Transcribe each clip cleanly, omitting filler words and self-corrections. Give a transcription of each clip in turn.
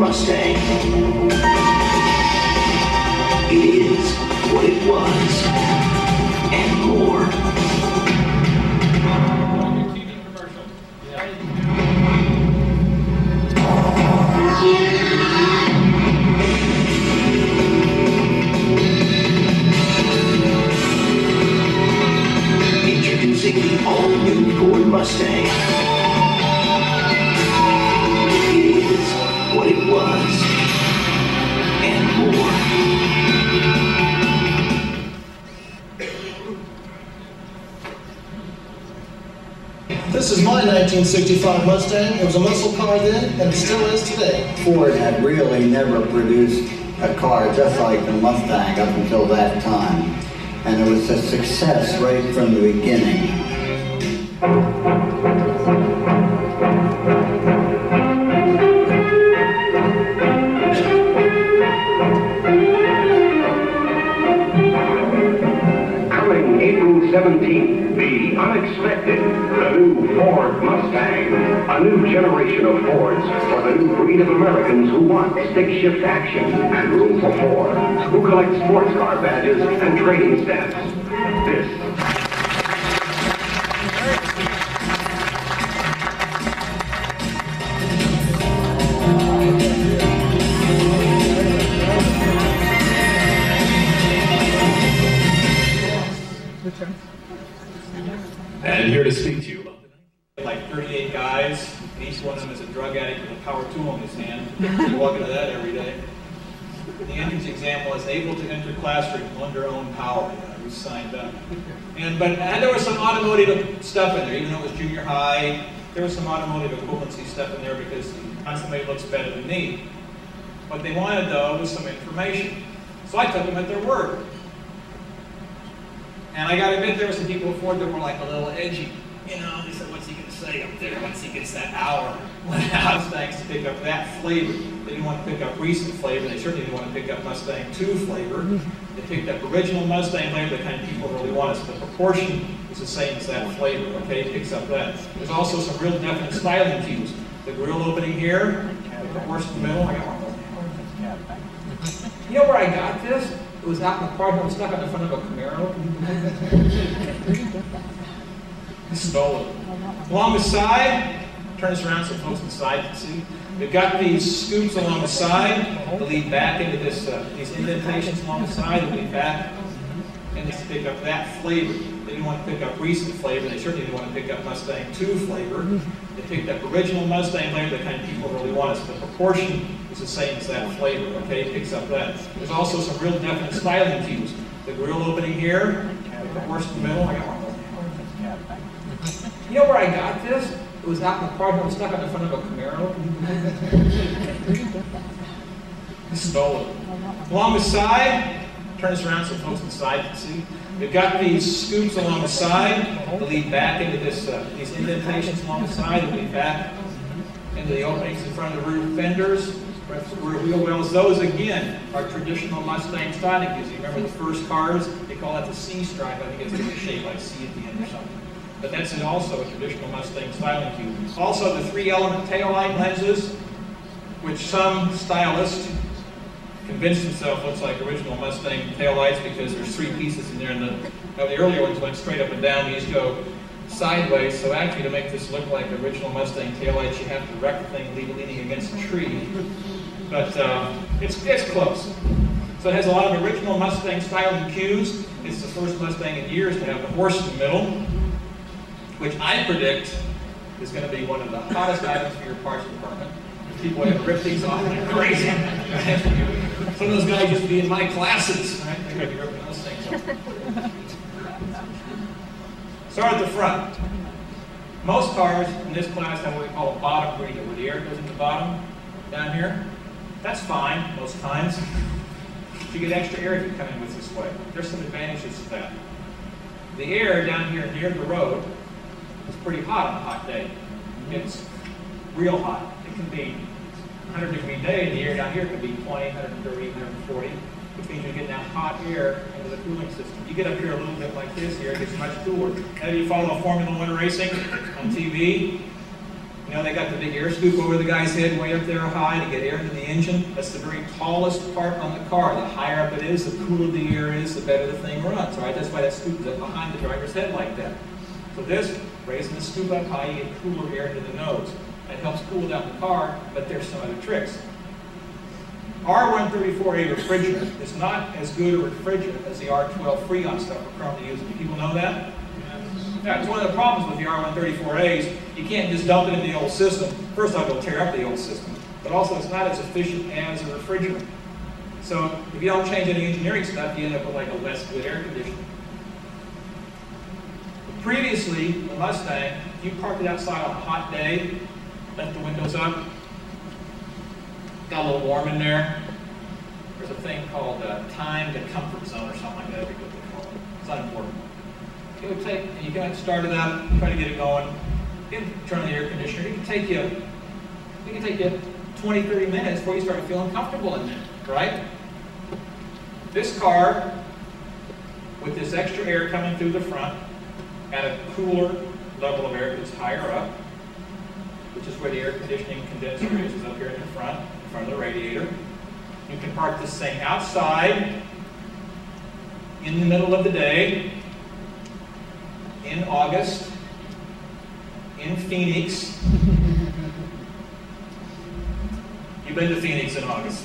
Mustang. It is what it was, and more. Introducing the all-new Ford Mustang. It is what it was, and more. This is my 1965 Mustang. It was a muscle car then, and it still is today. Ford had really never produced a car just like the Mustang up until that time. And it was a success right from the beginning. Coming April 17th, the unexpected, the new Ford Mustang. A new generation of Fords for the new breed of Americans who want stick-shift action and room for four, who collect sports car badges and trading stamps. This And here to speak to you about like 38 guys, and each one of them is a drug addict with a power tool in his hand. You walk into that every day. The entrance example is able to enter classroom on their own power. Who's signed up? And there was some automotive stuff in there, even though it was junior high. There was some automotive equivalency stuff in there because somebody looks better than me. What they wanted though was some information, so I took them at their word. And I gotta admit, there were some people at Ford that were like a little edgy. You know, they said, what's he gonna say up there once he gets that hour? Mustangs to pick up that flavor. They didn't want to pick up recent flavor. They certainly didn't want to pick up Mustang 2 flavor. They picked up original Mustang flavor, the kind of people really want us. The proportion is the same as that flavor, okay? It picks up that. There's also some real definite styling cues. The grill opening here, the horse in the middle. I got one of those. You know where I got this? It was out in the park. I was stuck on the front of a Camaro. Stole it. Along the side, turn this around so folks on the side can see. We've got these scoops along the side that lead back into this, these indentations along the side that lead back. And they pick up that flavor. They didn't want to pick up recent flavor. They certainly didn't want to pick up Mustang 2 flavor. They picked up original Mustang flavor, the kind of people really want us. The proportion is the same as that flavor, okay? It picks up that. There's also some real definite styling cues. The grill opening here, the horse in the middle. I got one of those. You know where I got this? It was out in the park. I was stuck on the front of a Camaro. Stole it. Along the side, turn this around so folks on the side can see. We've got these scoops along the side that lead back into this, these indentations along the side that lead back into the openings in front of the rear fenders, rear wheel wells. Those again are traditional Mustang styling cues. You remember the first cars? They call that the C stripe. I think it's a shape like C at the end or something. But that's also a traditional Mustang styling cue. Also the 3-element taillight lenses, which some stylists convinced themselves looks like original Mustang taillights because there's 3 pieces in there, and the earlier ones went straight up and down. These go sideways, so actually to make this look like original Mustang taillights, you have to wreck the thing leaning against a tree. But it's close. So it has a lot of original Mustang styling cues. It's the first Mustang in years to have the horse in the middle, which I predict is going to be one of the hottest items for your parts department. People have ripped these off like crazy. Some of those guys used to be in my classes, right? They're going to be ripping those things off. Start at the front. Most cars in this class have what we call a bottom breather, where the air goes in the bottom, down here. That's fine most times. You get extra air if you come in with this way. There's some advantages to that. The air down here near the road is pretty hot on a hot day. It's real hot. It can be 100-degree day, and the air down here can be 20, 130, 140, which means you're getting that hot air into the cooling system. You get up here a little bit like this here, it gets much cooler. Now, you follow Formula One racing on TV, You know, they got the big air scoop over the guy's head way up there high to get air into the engine. That's the very tallest part on the car. The higher up it is, the cooler the air is, the better the thing runs. All right, that's why that scoop is up behind the driver's head like that. So this, raising the scoop up high, you get cooler air into the nose. That helps cool down the car, but there's some other tricks. R134A refrigerant is not as good a refrigerant as the R12 Freon stuff we're currently using. Do people know that? Yeah, it's one of the problems with the R134As. You can't just dump it in the old system. First off, it'll tear up the old system. But also, it's not as efficient as a refrigerant. So if you don't change any engineering stuff, you end up with like a less good air conditioner. Previously, the Mustang, if you parked it outside on a hot day, left the windows up, got a little warm in there, there's a thing called time to comfort zone or something like that. I forget what they call it. It's unimportant. It would take, and you can start it up, try to get it going, you can turn on the air conditioner. It can take you 20, 30 minutes before you start feeling comfortable in there, right? This car, with this extra air coming through the front, at a cooler level of air that's higher up, which is where the air conditioning condenser is up here in front of the radiator. You can park this thing outside in the middle of the day, in August, in Phoenix. You've been to Phoenix in August.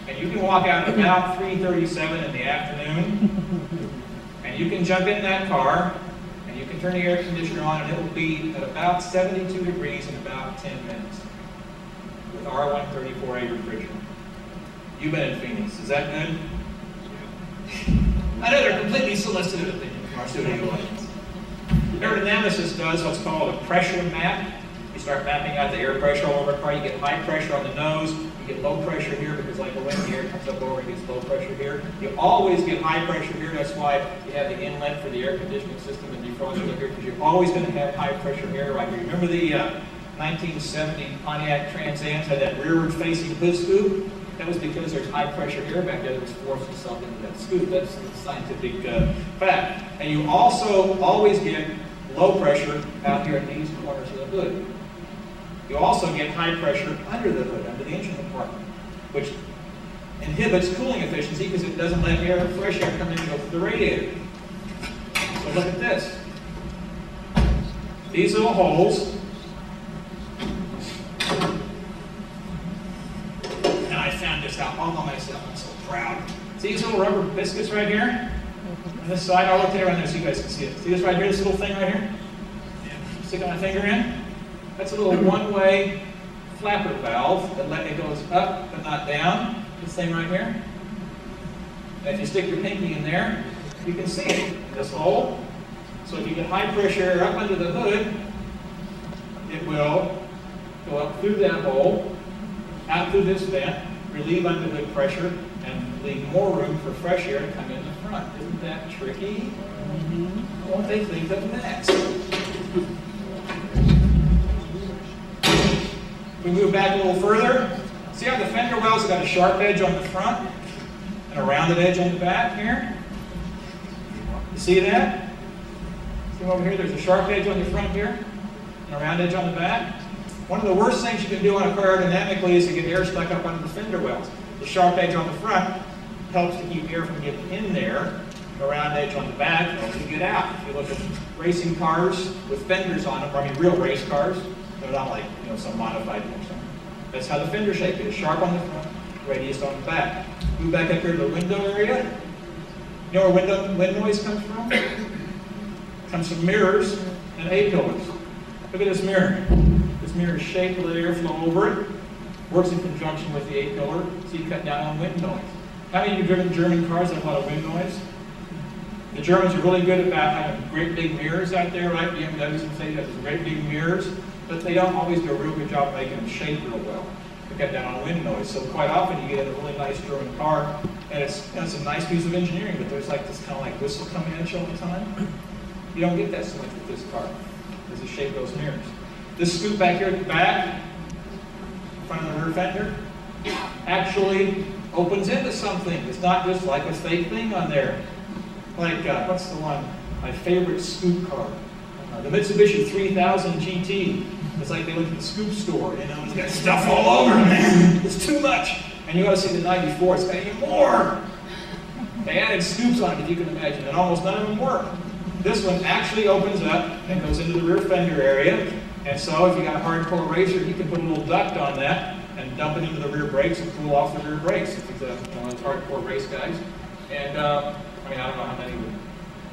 And you can walk out at about 3:37 in the afternoon, and you can jump in that car, and you can turn the air conditioner on, and it will be at about 72 degrees in about 10 minutes with R134A refrigerant. You've been in Phoenix. Is that good? I know they're completely solicited opinions from our studio audience. Aerodynamicist does what's called a pressure map. You start mapping out the air pressure all over a car. You get high pressure on the nose. You get low pressure here because like when the air comes up over, it gets low pressure here. You always get high pressure here. That's why you have the inlet for the air conditioning system and defroster up here, because you're always going to have high pressure air right here. Remember the 1970 Pontiac Trans Ams had that rearward facing hood scoop? That was because there's high pressure air back there that was forcing itself into that scoop. That's a scientific fact. And you also always get low pressure out here in these corners of the hood. You also get high pressure under the hood, under the engine compartment, which inhibits cooling efficiency because it doesn't let air, fresh air come in and go through the radiator. So look at this. These little holes, and I found this out all by myself. I'm so proud. See these little rubber biscuits right here? On this side, I'll rotate around there so you guys can see it. See this right here, this little thing right here? Stick my finger in. That's a little one-way flapper valve that it goes up but not down. This thing right here. And if you stick your pinky in there, you can see it, this hole. So if you get high pressure air up under the hood, it will go up through that hole, out through this vent, relieve underhood pressure, and leave more room for fresh air to come in the front. Isn't that tricky? What they think of next? We move back a little further. See how the fender wells have got a sharp edge on the front and a rounded edge on the back here? You see that? See over here, there's a sharp edge on the front here and a round edge on the back. One of the worst things you can do on a car aerodynamically is to get air stuck up under the fender wells. The sharp edge on the front helps to keep air from getting in there. The round edge on the back helps you get out. If you look at racing cars with fenders on them, I mean real race cars, they're not like some modified thing or something. That's how the fender shape is. Sharp on the front, radius on the back. Move back up here to the window area. You know where wind noise comes from? It comes from mirrors and A-pillars. Look at this mirror. This mirror is shaped to let airflow over it. Works in conjunction with the A-pillar, so you cut down on wind noise. How many of you have driven German cars that have a lot of wind noise? The Germans are really good about having great big mirrors out there, right? BMWs and Mercedes have great big mirrors, but they don't always do a real good job making them shape real well to cut down on wind noise. So quite often you get a really nice German car, and it's a nice piece of engineering, but there's like this kind of like whistle coming at you all the time. You don't get that so much with this car, because it shaped those mirrors. This scoop back here at the back, in front of the rear fender, actually opens into something. It's not just like a fake thing on there. Like, what's the one? My favorite scoop car. The Mitsubishi 3000 GT. It's like they went to the scoop store, you know, it's got stuff all over, man. It's too much. And you ought to see the 94, it's got even more. They added scoops on it, if you can imagine, and almost none of them work. This one actually opens up and goes into the rear fender area. And so if you got a hardcore racer, you can put a little duct on that and dump it into the rear brakes and cool off the rear brakes if it's one of those hardcore race guys. And I mean, I don't know how many would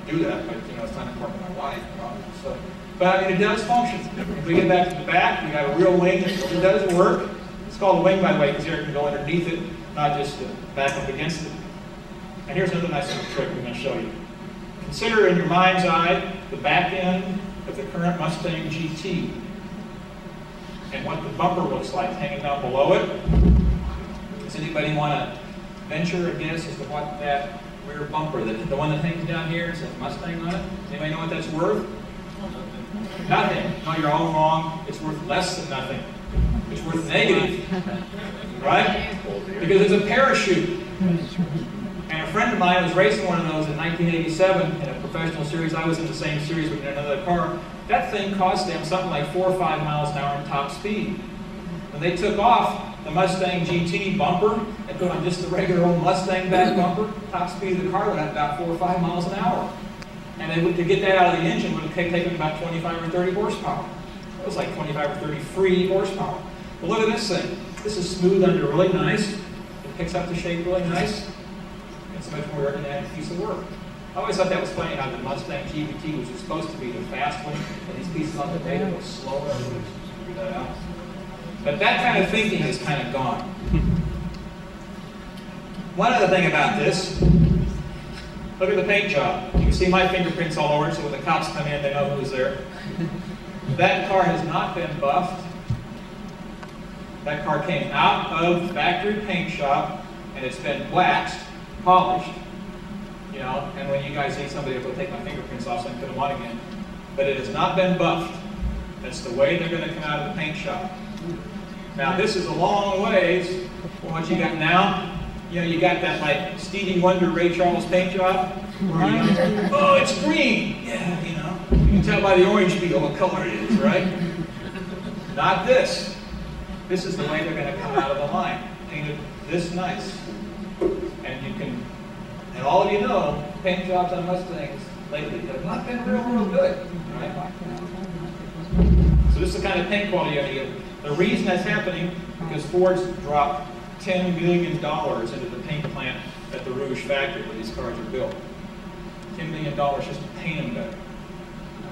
do that, but you know, it's time to park my wife. So, but I mean, it does function. If we get back to the back, we got a real wing that really does work. It's called a wing, by the way, because here it can go underneath it, not just back up against it. And here's another nice little trick we're going to show you. Consider in your mind's eye the back end of the current Mustang GT and what the bumper looks like hanging down below it. Does anybody want to venture a guess as to what that rear bumper, the one that hangs down here and says Mustang on it? Anybody know what that's worth? Nothing. No, you're all wrong. It's worth less than nothing. It's worth negative, right? Because it's a parachute. And a friend of mine was racing one of those in 1987 in a professional series. I was in the same series with another car. That thing cost them something like 4 or 5 miles an hour in top speed. When they took off the Mustang GT bumper and put on just the regular old Mustang back bumper, top speed of the car went up about 4 or 5 miles an hour. And they would, to get that out of the engine would have taken about 25 or 30 horsepower. It was like 25 or 30 free horsepower. But look at this thing. This is smooth under really nice. It picks up the shape really nice. It's a much more aerodynamic piece of work. I always thought that was funny how the Mustang GT, which was supposed to be the fast one, and these pieces on the data go slower. Figure that out. But that kind of thinking is kind of gone. One other thing about this, look at the paint job. You can see my fingerprints all over it, so when the cops come in, they know who's there. That car has not been buffed. That car came out of the factory paint shop, and it's been waxed, polished, you know, and when you guys see somebody will take my fingerprints off so I can put them on again. But it has not been buffed. That's the way they're going to come out of the paint shop. Now this is a long ways from what you got now. You know, you got that like Stevie Wonder, Ray Charles paint job. Where you know, oh, it's green. Yeah, you know. You can tell by the orange peel what color it is, right? Not this. This is the way they're going to come out of the line. Painted this nice. And you can, and all of you know, paint jobs on Mustangs lately have not been real good. Right? So this is the kind of paint quality you're going to get. The reason that's happening because Ford's dropped $10 million into the paint plant at the Rouge factory where these cars are built. $10 million just to paint them better.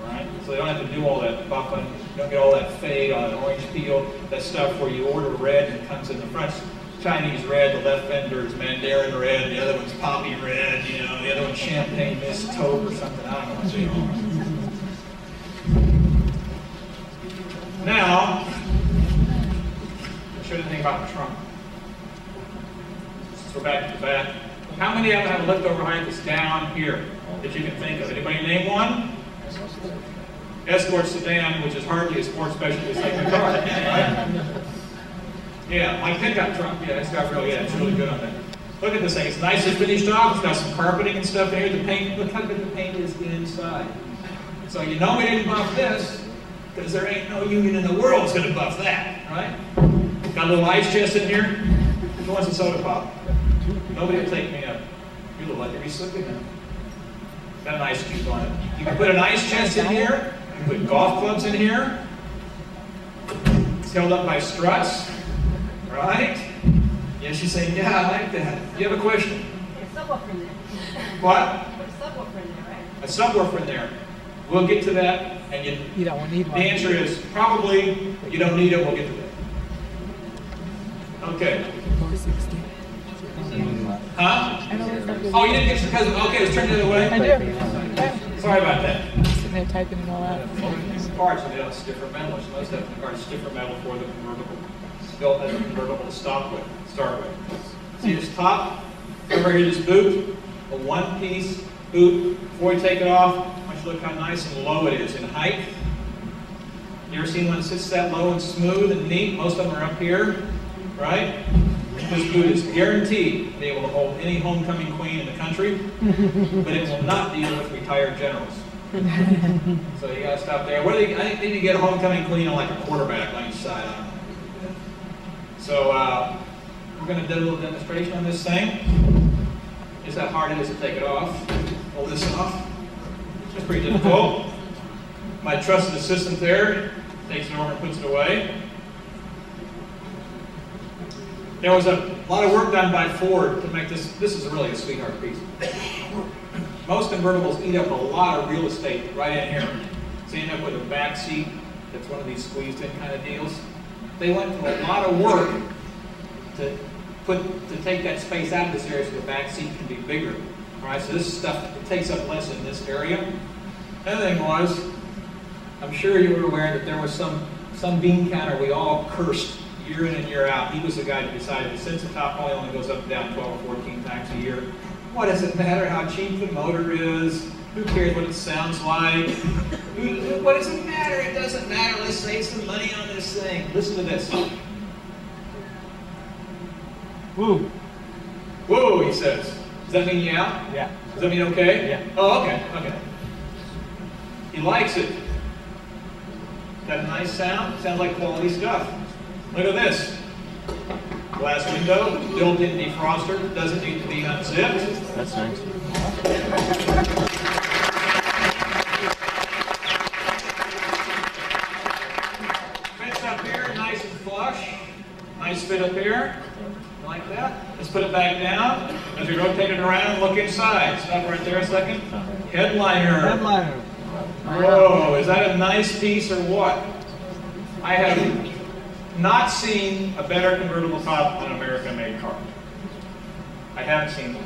All right? So they don't have to do all that buffing. You don't get all that fade on an orange peel, that stuff where you order red and it comes in the front. Chinese red, the left fender is Mandarin red, the other one's poppy red, you know, the other one's champagne mist taupe or something. I don't know what they are. Now, I'll show you the thing about the trunk. Let's go back to the back. How many of them have a liftover height that's down here that you can think of? Anybody name one? Escort sedan, which is hardly a sports specialty segment car, right? Yeah, my pickup truck, yeah, it's got really, yeah, it's really good on that. Look at this thing, it's nicely finished off, it's got some carpeting and stuff in here, the paint, look how good the paint is inside. So you know we didn't buff this, because there ain't no union in the world that's gonna buff that, right? Got a little ice chest in here, who wants a soda pop? Nobody will take me up. You look like you're slipping now. Got an ice cube on it. You can put an ice chest in here, you can put golf clubs in here. It's held up by struts. Right? Yeah, she's saying, yeah, I like that. You have a question? A subwoofer in there. What? Put a subwoofer in there, right? A subwoofer in there. We'll get to that. And You don't need the one. answer is probably you don't need it. We'll get to that. Okay. 460. Huh? Oh, you didn't get your cousin. Okay, let's turn it the other way. I do. Sorry about that. Sitting there typing it all out. These parts are made out of stiffer metal. Most of them are stiffer metal for the convertible. Built as a convertible to start with. See this top? Over here, this boot, a one-piece boot. Before we take it off, I want you to look how nice and low it is in height. You ever seen one that sits that low and smooth and neat? Most of them are up here, right? This boot is guaranteed to be able to hold any homecoming queen in the country, but it will not deal with retired generals. So you gotta stop there. What do they, I think they need to get a homecoming queen on like a quarterback on each side. I don't know. So we're gonna do a little demonstration on this thing. Just how hard it is to take it off. Pull this off. It's pretty difficult. My trusted assistant there takes it over and puts it away. There was a lot of work done by Ford to make this. This is really a sweetheart piece. Most convertibles eat up a lot of real estate right in here. So you end up with a back seat that's one of these squeezed in kind of deals. They went through a lot of work to take that space out of this area so the back seat can be bigger. All right, so this stuff, it takes up less in this area. Another thing was, I'm sure you were aware that there was some bean counter we all cursed year in and year out. He was the guy that decided that since the top probably only goes up and down 12 or 14 times a year, what does it matter how cheap the motor is? Who cares what it sounds like? What does it matter? It doesn't matter. Let's save some money on this thing. Listen to this. Woo. Woo, he says. Does that mean yeah? Yeah. Does that mean okay? Yeah. Oh, okay, okay. He likes it. Got a nice sound. Sounds like quality stuff. Look at this. Glass window, built-in defroster, doesn't need to be unzipped. That's nice. Fits up here, nice and flush. Nice fit up here, like that. Let's put it back down. As we rotate it around, look inside. Stop right there a second. Headliner. Headliner. Whoa, is that a nice piece or what? I have not seen a better convertible top than an American-made car. I haven't seen one.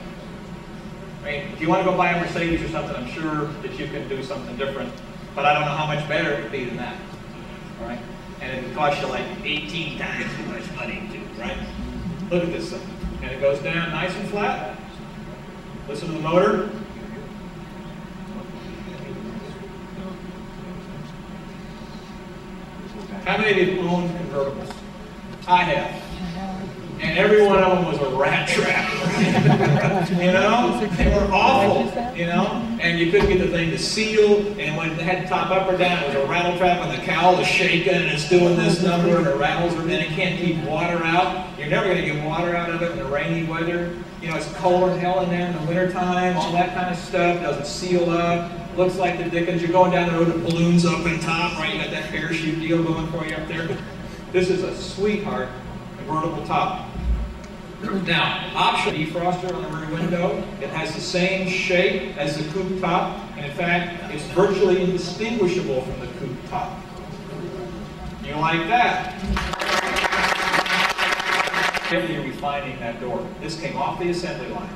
I mean, if you want to go buy a Mercedes or something, I'm sure that you can do something different, but I don't know how much better it would be than that. All right? And it would cost you like 18 times too much money too, right? Look at this thing. And it goes down nice and flat. Listen to the motor. How many of you owned convertibles? I have. And every one of them was a rat trap. You know? They were awful, you know? And you couldn't get the thing to seal, and when it had to top up or down, it was a rattle trap, and the cowl is shaking, and it's doing this number, and it rattles, and it can't keep water out. You're never going to get water out of it in the rainy weather. You know, it's cold as hell in there in the wintertime, all that kind of stuff, doesn't seal up. Looks like the dickens. You're going down the road, and balloons up in top, right? You got that parachute deal going for you up there. This is a sweetheart convertible top. Now, option defroster on the rear window. It has the same shape as the coupe top, and in fact, it's virtually indistinguishable from the coupe top. You like that? Heavily refining that door. This came off the assembly line.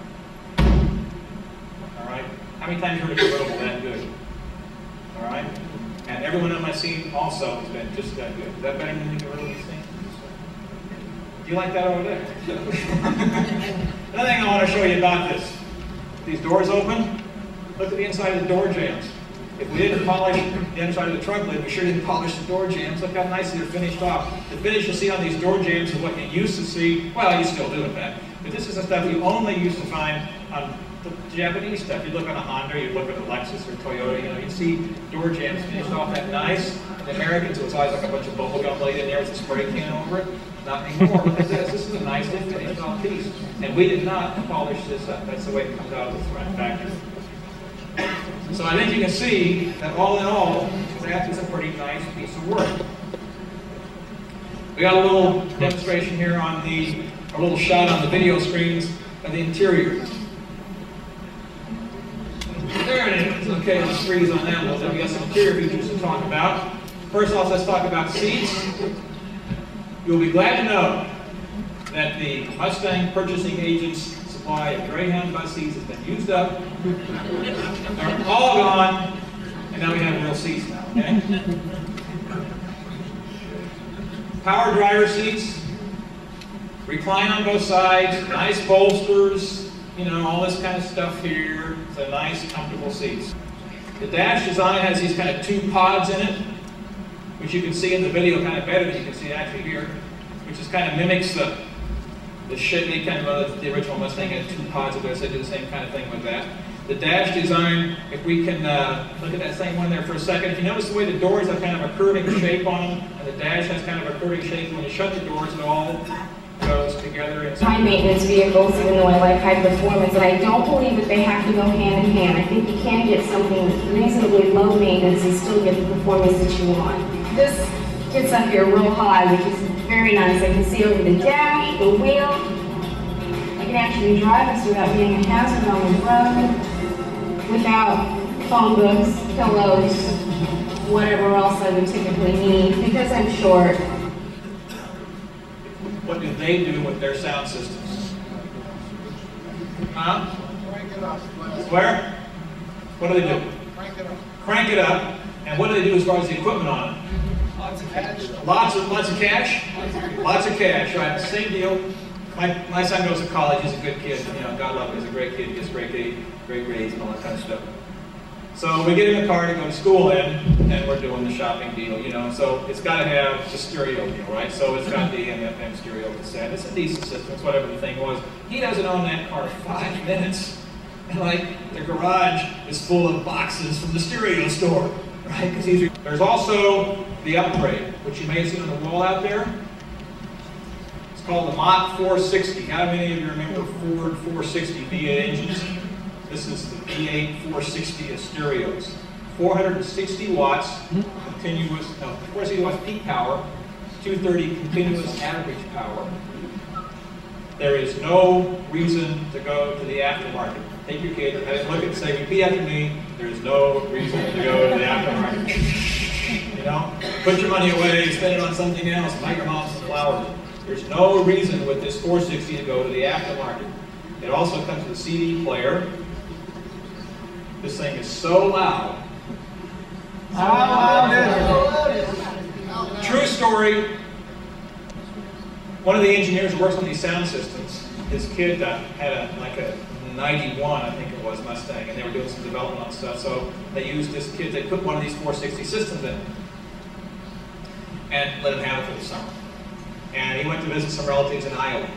All right. How many times have you heard a convertible that good? All right? And every one of them I've seen also has been just that good. Is that better than the convertible you've seen? Do you like that over there? Another thing I want to show you about this. These doors open. Look at the inside of the door jambs. If we didn't polish the inside of the trunk lid, we sure didn't polish the door jambs. Look how nicely they're finished off. The finish you see on these door jambs is what you used to see. Well, you still do in fact. But this is the stuff you only used to find on the Japanese stuff. You look on a Honda, you look at a Lexus or Toyota, you know, you see door jambs finished off that nice. The Americans, it was always like a bunch of bubble gum laid in there with a spray can over it. Not anymore. Look at this. This is a nicely finished off piece. And we did not polish this up. That's the way it comes out of the front factory. So I think you can see that all in all, that is a pretty nice piece of work. We got a little demonstration here on a little shot on the video screens of the interior. There it is. Okay, let's freeze on that a little bit. We got some interior features to talk about. First off, let's talk about seats. You'll be glad to know that the Mustang purchasing agent's supply of Greyhound bus seats has been used up. They're all gone, and now we have real seats now, okay? Power driver seats, recline on both sides, nice bolsters, you know, all this kind of stuff here. It's a nice, comfortable seats. The dash design has these kind of two pods in it, which you can see in the video kind of better than you can see actually here, which is kind of mimics the shape, kind of the original Mustang had two pods of this. They do the same kind of thing with that. The dash design, if we can look at that same one there for a second. If you notice the way the doors have kind of a curving shape on them, and the dash has kind of a curving shape, when you shut the doors, it all goes together. High maintenance vehicles, even though I like high performance, and I don't believe that they have to go hand in hand. I think you can get something reasonably low maintenance and still get the performance that you want. This gets up here real high, which is very nice. I can see over the dash, the wheel. I can actually drive this without being a hazard on the road, without phone books, pillows, whatever else I would typically need, because I'm short. What do they do with their sound systems? Huh? Where? What do they do? Crank it up. And what do they do as far as the equipment on it? Lots of cash. Lots of cash? Lots of cash, right? Same deal. My son goes to college. He's a good kid. You know, God love him. He's a great kid. He gets great grades and all that kind of stuff. So we get in the car to go to school and we're doing the shopping deal, you know. So it's got to have the stereo deal, right? So it's got the FM stereo cassette. It's a decent system. It's whatever the thing was. He doesn't own that car 5 minutes. And like the garage is full of boxes from the stereo store, right? There's also the upgrade, which you may have seen on the wall out there. It's called the Mach 460. How many of you remember Ford 460 V8 engines? This is the V8 460 of stereos. 460 watts continuous, 460 watts peak power, 230 continuous average power. There is no reason to go to the aftermarket. Take your kid, look and say, repeat after me, there's no reason to go to the aftermarket. You know, put your money away, spend it on something else, buy your mom some flowers. There's no reason with this 460 to go to the aftermarket. It also comes with a CD player. This thing is so loud. True story. One of the engineers who works on these sound systems, his kid had a 91, I think it was, Mustang, and they were doing some development on stuff. So they used this kid, they put one of these 460 systems in and let him have it for the summer. And he went to visit some relatives in Iowa.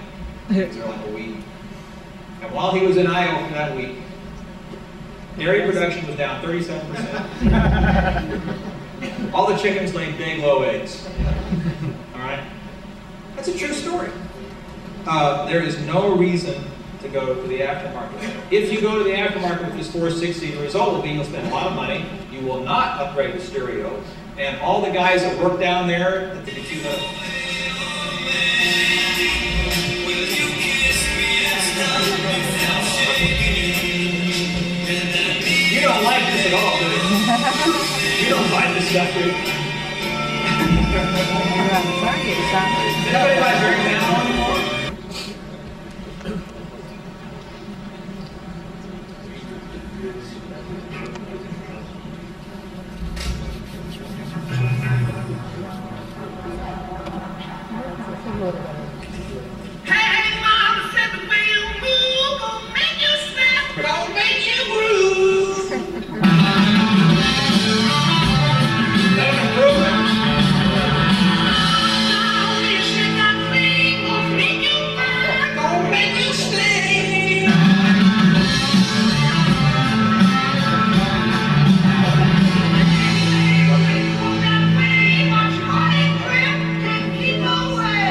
He was there like a week. And while he was in Iowa for that week, dairy production was down 37%. All the chickens laid big, low eggs. All right? That's a true story. There is no reason to go to the aftermarket. If you go to the aftermarket with this 460, the result will be you'll spend a lot of money, you will not upgrade the stereo, and all the guys that work down there, that did you know? You don't like this at all, do you? You don't like this stuff, do you? Did anybody like hearing that anymore? Hey, mama said the way you move gon' make you snap, gon' make you groove. That's improvement. Now you shake that thing, gon' make you burn, gon' make you sting. Move that way, watch body grip, and keep away.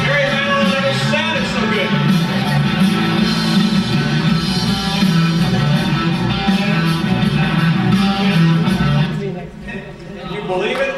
Gary Mantle never sounded so good. You believe it?